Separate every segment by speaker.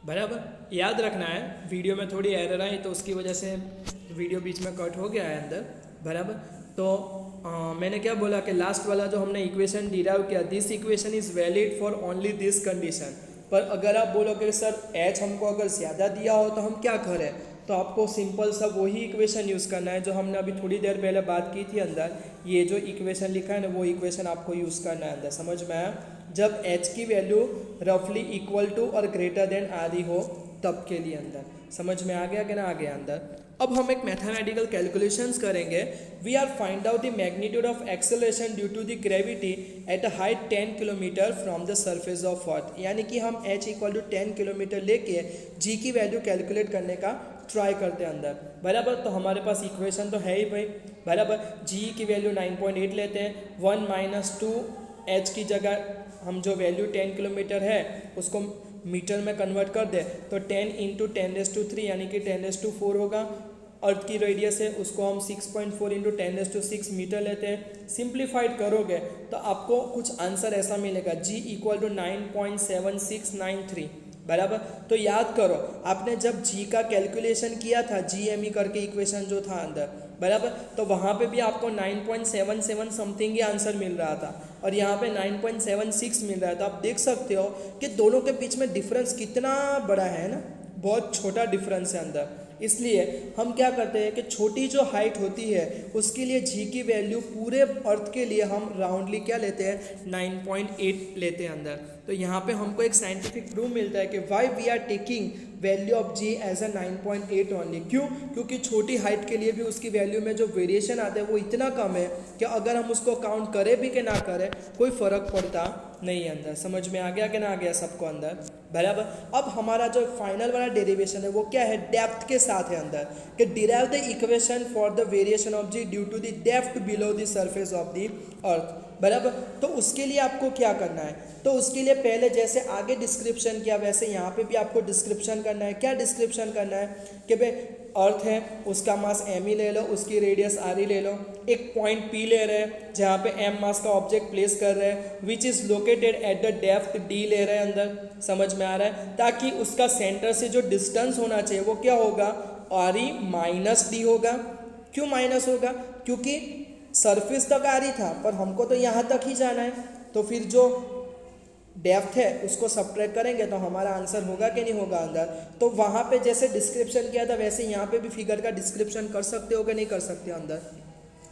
Speaker 1: बराबर। याद रखना है, वीडियो में थोड़ी एरर आई तो उसकी वजह से वीडियो बीच में कट हो गया है अंदर। बराबर। तो मैंने क्या बोला कि लास्ट वाला जो हमने इक्वेशन डिराइव किया, this equation is valid for only this condition. पर अगर आप बोलोगे सर एच हमको अगर ज़्यादा दिया हो तो हम क्या करें, तो आपको सिंपल सा वही इक्वेशन यूज़ करना है जो हमने अभी थोड़ी देर पहले बात की थी अंदर। ये जो इक्वेशन लिखा है ना, वो इक्वेशन आपको यूज़ करना है अंदर। समझ में आया? जब h की वैल्यू रफली इक्वल टू और ग्रेटर देन आधी हो तब के लिए अंदर। समझ में आ गया कि ना आ गया अंदर? अब हम एक मैथमेटिकल कैलकुलेशंस करेंगे। We are find out the magnitude of acceleration due to the gravity at a height 10 kilometre from the surface of earth. यानी कि हम h इक्वल टू 10 किलोमीटर लेके g की वैल्यू कैलकुलेट करने का ट्राई करते हैं अंदर। बराबर। तो हमारे पास इक्वेशन तो है ही भाई। बराबर। g की वैल्यू 9.8 लेते हैं। 1 माइनस 2 h की जगह हम जो वैल्यू 10 किलोमीटर है उसको मीटर में कन्वर्ट कर दे तो 10 इंटू 10⁻³ यानी कि 10⁻⁴ होगा। अर्थ की रेडियस है उसको हम 6.4 इंटू 10⁻⁶ मीटर लेते हैं। सिंप्लीफाइड करोगे तो आपको कुछ आंसर ऐसा मिलेगा, g इक्वल टू 9.7693। बराबर। तो याद करो, आपने जब g का कैलकुलेशन किया था, GME करके इक्वेशन जो था अंदर, बराबर, तो वहाँ पे भी आपको 9.77 समथिंग ही आंसर मिल रहा था और यहाँ पे 9.76 मिल रहा है। तो आप देख सकते हो कि दोनों के बीच में डिफरेंस कितना बड़ा है ना, बहुत छोटा डिफरेंस है अंदर। इसलिए हम क्या करते हैं कि छोटी जो हाइट होती है उसके लिए जी की वैल्यू पूरे अर्थ के लिए हम राउंडली क्या लेते हैं, 9.8 लेते हैं अंदर। तो यहाँ पे हमको एक साइंटिफिक प्रूफ मिलता है कि why we are taking value of g as a 9.8 only. क्यों? क्योंकि छोटी हाइट के लिए भी उसकी वैल्यू में जो वेरिएशन आता है वो इतना कम है कि अगर हम उसको काउंट करें भी कि ना करें कोई फ़र्क पड़ता नहीं है अंदर। समझ में आ गया कि ना आ गया सबको अंदर? बराबर। अब हमारा जो फाइनल वाला डेरिवेशन है वो क्या है, डेप्थ के साथ है अंदर, कि derive the equation for the variation of g due to the depth below the surface of the earth. बराबर। तो उसके लिए आपको क्या करना है, तो उसके लिए पहले जैसे आगे डिस्क्रिप्शन किया वैसे यहाँ पे भी आपको डिस्क्रिप्शन करना है। क्या डिस्क्रिप्शन करना है कि भाई अर्थ है, उसका मास m ही ले लो, उसकी रेडियस r ही ले लो, एक पॉइंट p ले रहे हैं जहाँ पे m मास का ऑब्जेक्ट प्लेस कर रहे हैं, which is located at the depth d ले रहे हैं अंदर। समझ में आ रहा है? ताकि उसका सेंटर से जो डिस्टेंस होना चाहिए वो क्या होगा, r माइनस d होगा। क्यों माइनस होगा? क्योंकि सरफेस तक आ रही था पर हमको तो यहाँ तक ही जाना है, तो फिर जो डेप्थ है उसको सब्ट्रैक्ट करेंगे तो हमारा आंसर होगा कि नहीं होगा अंदर। तो वहाँ पे जैसे डिस्क्रिप्शन किया था वैसे यहाँ पे भी फिगर का डिस्क्रिप्शन कर सकते हो कि नहीं कर सकते अंदर।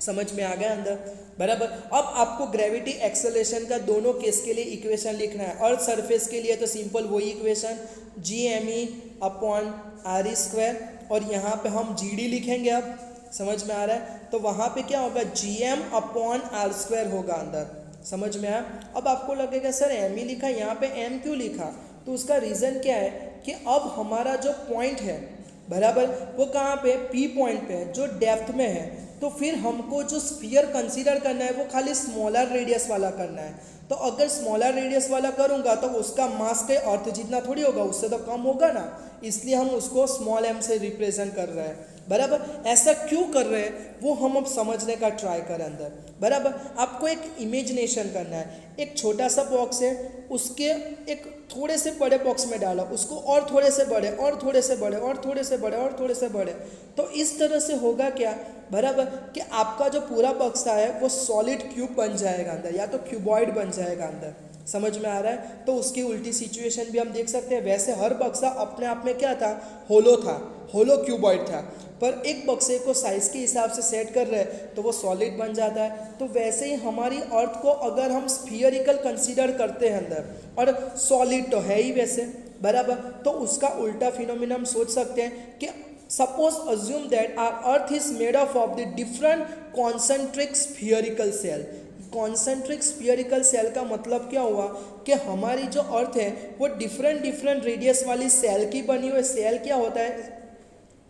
Speaker 1: समझ में आ गया अंदर? बराबर। अब आपको ग्रेविटी एक्सेलरेशन का दोनों केस के लिए इक्वेशन लिखना है। अर्थ सरफेस के लिए तो सिंपल वही इक्वेशन GME अपॉन r², और यहाँ पे हम GD लिखेंगे। अब समझ में आ रहा है? तो वहाँ पे क्या होगा, GM अपॉन r² होगा अंदर। समझ में आया? अब आपको लगेगा सर m ही लिखा, यहाँ पे m क्यों लिखा? तो उसका रीज़न क्या है कि अब हमारा जो पॉइंट है, बराबर, वो कहाँ पे, P पॉइंट पे है जो डेप्थ में है। तो फिर हमको जो स्फीयर कंसीडर करना है वो खाली स्मॉलर रेडियस वाला करना है। तो अगर स्मॉलर रेडियस वाला करूँगा तो उसका मास के अर्थ जितना थोड़ी होगा, उससे तो कम होगा ना, इसलिए हम उसको स्मॉल m से रिप्रेजेंट कर रहे हैं। बराबर। ऐसा क्यों कर रहे हैं वो हम अब समझने का ट्राई करें अंदर। बराबर। आपको एक इमेजिनेशन करना है, एक छोटा सा बॉक्स है, उसके एक थोड़े से बड़े बॉक्स में डाला, उसको और थोड़े से बड़े और थोड़े से बड़े और थोड़े से बड़े और थोड़े से बड़े, तो इस तरह से होगा क्या, बराबर, कि आपका जो पूरा बक्सा है वो सॉलिड क्यूब बन जाएगा अंदर, या तो क्यूबॉइड बन जाएगा अंदर। समझ में आ रहा है? तो उसकी उल्टी सिचुएशन भी हम देख सकते हैं। वैसे हर बक्सा अपने आप में क्या था, होलो था, होलो क्यूबॉइड था, पर एक बक्से को साइज के हिसाब से सेट कर रहे हैं तो वो सॉलिड बन जाता है। तो वैसे ही हमारी अर्थ को अगर हम स्फीयरिकल कंसीडर करते हैं अंदर, और सॉलिड तो है ही वैसे, बराबर, तो उसका उल्टा फिनोमिना हम सोच सकते हैं कि suppose assume that our earth is made of the different concentric spherical shell. Concentric spherical shell का मतलब क्या हुआ कि हमारी जो अर्थ है वो डिफरेंट रेडियस वाली सेल की बनी हुई। सेल क्या होता है,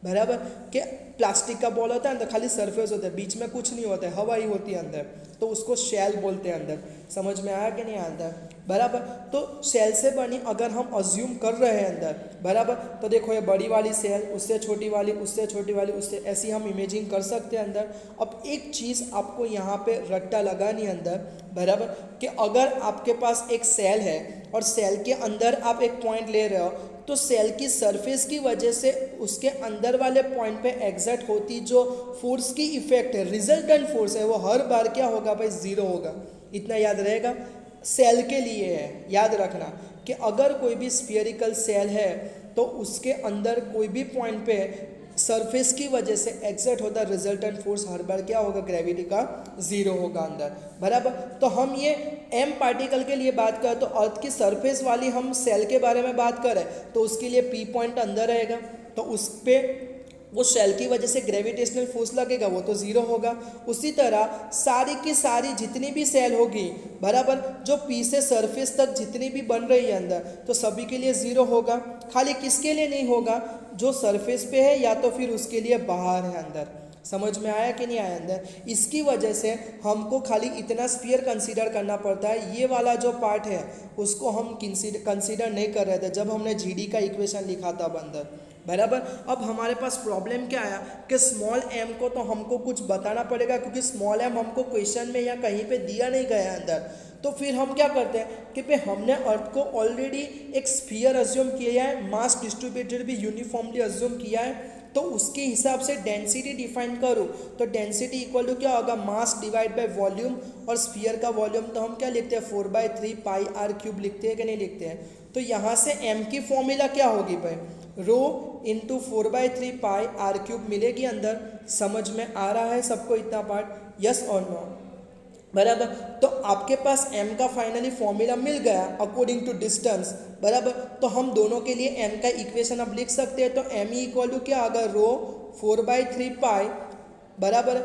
Speaker 1: बराबर, कि प्लास्टिक का बॉल होता है अंदर, खाली सरफेस होता है, बीच में कुछ नहीं होता है, हवा ही होती है अंदर, तो उसको शेल बोलते हैं अंदर। समझ में आया कि नहीं अंदर? बराबर। तो सेल से बनी अगर हम अज्यूम कर रहे हैं अंदर, बराबर, तो देखो ये बड़ी वाली सेल, उससे छोटी वाली, उससे छोटी वाली, उससे, ऐसी हम इमेजिंग कर सकते हैं अंदर। अब एक चीज़ आपको यहाँ पे रट्टा लगानी अंदर, बराबर, कि अगर आपके पास एक सेल है और सेल के अंदर आप एक पॉइंट ले रहे हो तो सेल की सरफेस की वजह से उसके अंदर वाले पॉइंट पे एग्जर्ट होती जो फोर्स की इफेक्ट है, रिजल्टेंट फोर्स है, वो हर बार क्या होगा भाई, जीरो होगा। इतना याद रहेगा, सेल के लिए है, याद रखना कि अगर कोई भी स्फीयरिकल सेल है तो उसके अंदर कोई भी पॉइंट पे सरफेस की वजह से एग्जर्ट होता रिजल्टेंट फोर्स हर बार क्या होगा, ग्रेविटी का जीरो होगा अंदर, बराबर। तो हम ये एम पार्टिकल के लिए बात करें तो अर्थ की सरफेस वाली हम सेल के बारे में बात करें तो उसके लिए पी पॉइंट अंदर रहेगा, तो उस पर वो सेल की वजह से ग्रेविटेशनल फोर्स लगेगा, वो तो जीरो होगा। उसी तरह सारी की सारी जितनी भी सेल होगी, बराबर, जो पी से सरफेस तक जितनी भी बन रही है अंदर, तो सभी के लिए जीरो होगा। खाली किसके लिए नहीं होगा, जो सरफेस पे है या तो फिर उसके लिए बाहर है अंदर। समझ में आया कि नहीं आया अंदर? इसकी वजह से हमको खाली इतना स्फीयर कंसीडर करना पड़ता है, ये वाला जो पार्ट है उसको हम कंसीडर नहीं कर रहे थे जब हमने जीडी का इक्वेशन लिखा था अंदर, बराबर। अब हमारे पास प्रॉब्लम क्या आया कि स्मॉल एम को तो हमको कुछ बताना पड़ेगा, क्योंकि स्मॉल एम हमको क्वेश्चन में या कहीं पे दिया नहीं गया है अंदर। तो फिर हम क्या करते हैं कि भाई हमने अर्थ को ऑलरेडी एक स्फीयर अज्यूम किया है, मास डिस्ट्रीब्यूटेड भी यूनिफॉर्मली अज्यूम किया है, तो उसके हिसाब से डेंसिटी डिफाइन करूँ तो डेंसिटी इक्वल टू क्या होगा, मास डिवाइड बाय वॉल्यूम, और स्फीयर का वॉल्यूम तो हम क्या लिखते हैं, 4/3 पाई आर क्यूब लिखते हैं कि नहीं लिखते हैं। तो यहाँ से एम की फॉर्मूला क्या होगी भाई, rho into 4/3 pi are cube मिलेगी अंदर। समझ में आ रहा है सबको इतना पार्ट, यस और नो, बराबर। तो आपके पास m का फाइनली फॉर्मूला मिल गया अकॉर्डिंग टू डिस्टेंस, बराबर। तो हम दोनों के लिए m का इक्वेशन अब लिख सकते हैं। तो m इक्वल टू क्या आएगा, रो 4/3 पाई, बराबर,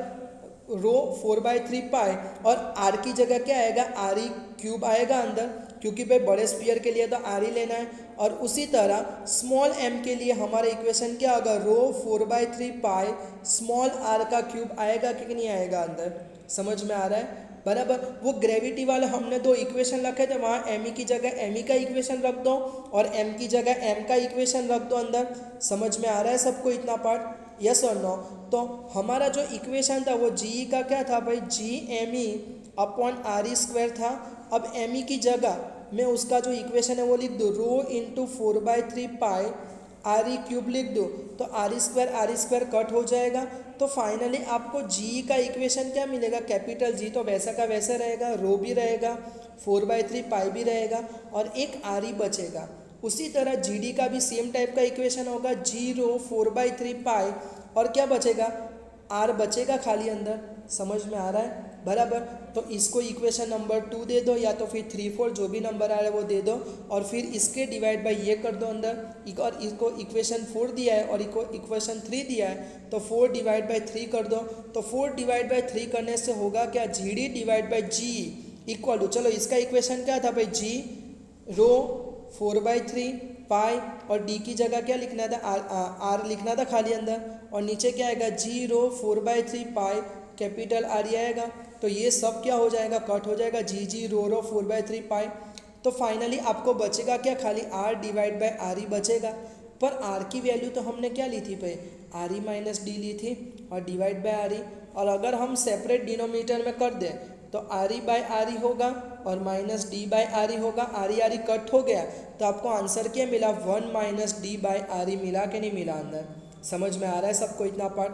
Speaker 1: रो 4/3 पाई, और r की जगह क्या आएगा, आर ई क्यूब आएगा अंदर, क्योंकि भाई बड़े स्फीयर के लिए तो आर ही लेना है। और उसी तरह स्मॉल m के लिए हमारा इक्वेशन क्या होगा, रो 4/3 पाई स्मॉल r का क्यूब आएगा कि नहीं आएगा अंदर। समझ में आ रहा है, बराबर। वो ग्रेविटी वाले हमने दो इक्वेशन रखे थे, वहाँ एम ई की जगह एम ई का इक्वेशन रख दो और एम की जगह एम का इक्वेशन रख दो अंदर। समझ में आ रहा है सबको इतना पार्ट, यस और नो? तो हमारा जो इक्वेशन था वो जी का क्या था भाई, G M E upon R E square था। अब एम ई की जगह मैं उसका जो इक्वेशन है वो लिख दूँ, रो इंटू 4/3 पाई आर ई क्यूब लिख दो, तो आर ई स्क्वायर कट हो जाएगा। तो फाइनली आपको जी का इक्वेशन क्या मिलेगा, कैपिटल जी तो वैसा का वैसा रहेगा, रो भी रहेगा, 4/3 पाई भी रहेगा, और एक आर ई बचेगा। उसी तरह जी डी का भी सेम टाइप का इक्वेशन होगा, जी रो 4/3 पाई, और क्या बचेगा, आर बचेगा खाली अंदर। समझ में आ रहा है, बराबर। तो इसको इक्वेशन नंबर 2 दे दो, या तो फिर 3, 4 जो भी नंबर आ रहा है वो दे दो, और फिर इसके डिवाइड बाय ये कर दो अंदर, और इसको इक्वेशन 4 दिया है और इसको इक्वेशन 3 दिया है, तो 4 डिवाइड बाय 3 कर दो। तो 4 डिवाइड बाय 3 करने से होगा क्या, g D divide by g equal to, चलो इसका इक्वेशन क्या था भाई, जी रो 4/3 पाई, और डी की जगह क्या लिखना था, आर लिखना था खाली अंदर, और नीचे क्या आएगा, जी रो 4/3 पाई कैपिटल आर ही आएगा। तो ये सब क्या हो जाएगा, कट हो जाएगा, जी रो 4/3 पाई। तो फाइनली आपको बचेगा क्या, खाली आर डिवाइड बाय आर ही बचेगा। पर आर की वैल्यू तो हमने क्या ली थी भाई, आर ई माइनस डी ली थी, और डिवाइड बाय आर ई, और अगर हम सेपरेट डिनोमिनेटर में कर दें तो R E by R E होगा और minus D by R E होगा, आर ई कट हो गया, तो आपको आंसर क्या मिला, 1 minus D by R E मिला कि नहीं मिला अंदर। समझ में आ रहा है सबको इतना पार्ट,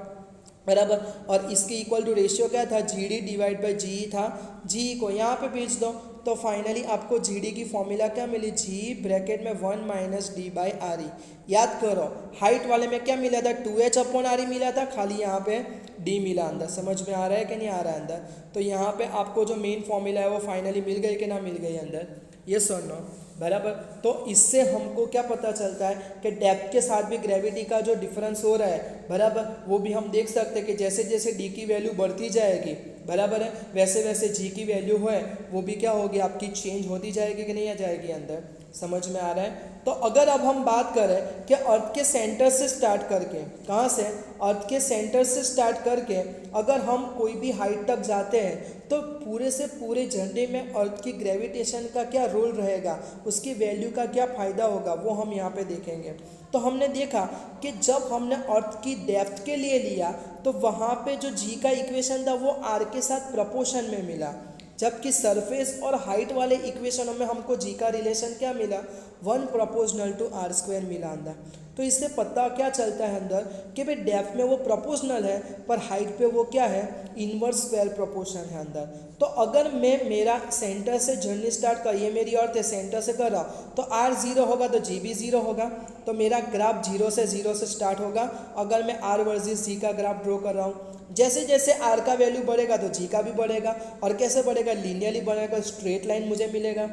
Speaker 1: बराबर। और इसके इक्वल टू रेशियो क्या था, जी डी डिवाइड बाई जी था, जी को यहाँ पे भेज दो, तो फाइनली आपको जी डी की फॉर्मूला क्या मिली, जी ब्रैकेट में 1 minus D by R E. याद करो हाइट वाले में क्या मिला था, 2h अपॉन आर ई मिला था, खाली यहाँ पे डी मिला अंदर। समझ में आ रहा है कि नहीं आ रहा है अंदर? तो यहाँ पे आपको जो मेन फॉर्मूला है वो फाइनली मिल गई कि ना मिल गई अंदर, यस और नो, बराबर। तो इससे हमको क्या पता चलता है कि डेप्थ के साथ भी ग्रेविटी का जो डिफरेंस हो रहा है, बराबर, वो भी हम देख सकते हैं कि जैसे जैसे डी की वैल्यू बढ़ती जाएगी, बराबर है, वैसे वैसे जी की वैल्यू है वो भी क्या होगी, आपकी चेंज होती जाएगी कि नहीं आ जाएगी अंदर। समझ में आ रहा है? तो अगर अब हम बात करें कि अर्थ के सेंटर से स्टार्ट करके, कहाँ से, अर्थ के सेंटर से स्टार्ट करके अगर हम कोई भी हाइट तक जाते हैं तो पूरे से पूरे झंडे में अर्थ की ग्रेविटेशन का क्या रोल रहेगा, उसकी वैल्यू का क्या फ़ायदा होगा, वो हम यहाँ पे देखेंगे। तो हमने देखा कि जब हमने अर्थ की डेप्थ के लिए लिया तो वहाँ पे जो जी का इक्वेशन था वो आर के साथ प्रपोर्शन में मिला। जबकि सरफेस और हाइट वाले इक्वेशनों में हमको जी का रिलेशन क्या मिला, 1 प्रोपोर्शनल टू आर स्क्वायर मिला अंदर। तो इससे पता क्या चलता है अंदर कि भाई डेप्थ में वो प्रोपोर्शनल है पर हाइट पे वो क्या है, इनवर्स स्क्वायर प्रोपोर्शन है अंदर। तो अगर मैं मेरा सेंटर से जर्नी स्टार्ट कर, ये मेरी अर्थ है, सेंटर से कर रहा तो आर 0 होगा तो जी भी 0 होगा। तो मेरा ग्राफ 0 से स्टार्ट होगा। अगर मैं आर वर्सेस जी का ग्राफ ड्रॉ कर रहा हूँ, जैसे जैसे आर का वैल्यू बढ़ेगा तो जी का भी बढ़ेगा। और कैसे बढ़ेगा, लीनियरली बढ़ेगा, स्ट्रेट लाइन मुझे मिलेगा।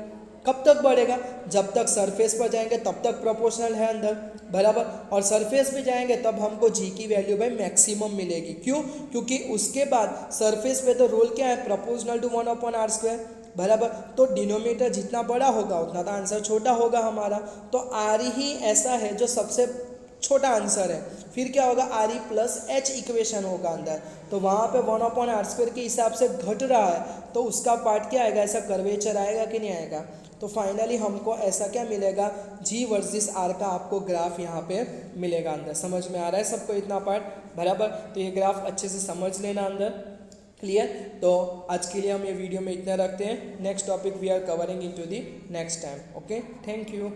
Speaker 1: कब तक बढ़ेगा, जब तक सरफेस पर जाएंगे तब तक प्रोपोर्शनल है अंदर, बराबर। और सरफेस पे जाएंगे तब हमको जी की वैल्यू भाई मैक्सिमम मिलेगी। क्यों, क्योंकि उसके बाद सरफेस पे तो रूल क्या है, प्रोपोर्शनल टू 1/r², बराबर। तो डिनोमिनेटर जितना बड़ा होगा उतना तो आंसर छोटा होगा हमारा। तो आर ही ऐसा है जो सबसे छोटा आंसर है। फिर क्या होगा, R E plus H equation होगा अंदर। तो वहाँ पे 1/r² के हिसाब से घट रहा है तो उसका पार्ट क्या आएगा, ऐसा कर्वेचर आएगा कि नहीं आएगा। तो फाइनली हमको ऐसा क्या मिलेगा, जी वर्सेस आर का आपको ग्राफ यहाँ पे मिलेगा अंदर। समझ में आ रहा है सबको इतना पार्ट, बराबर। तो ये ग्राफ अच्छे से समझ लेना अंदर, क्लियर। तो आज के लिए हम ये वीडियो में इतना रखते हैं। Next topic we are covering in to the next time. Okay, thank you.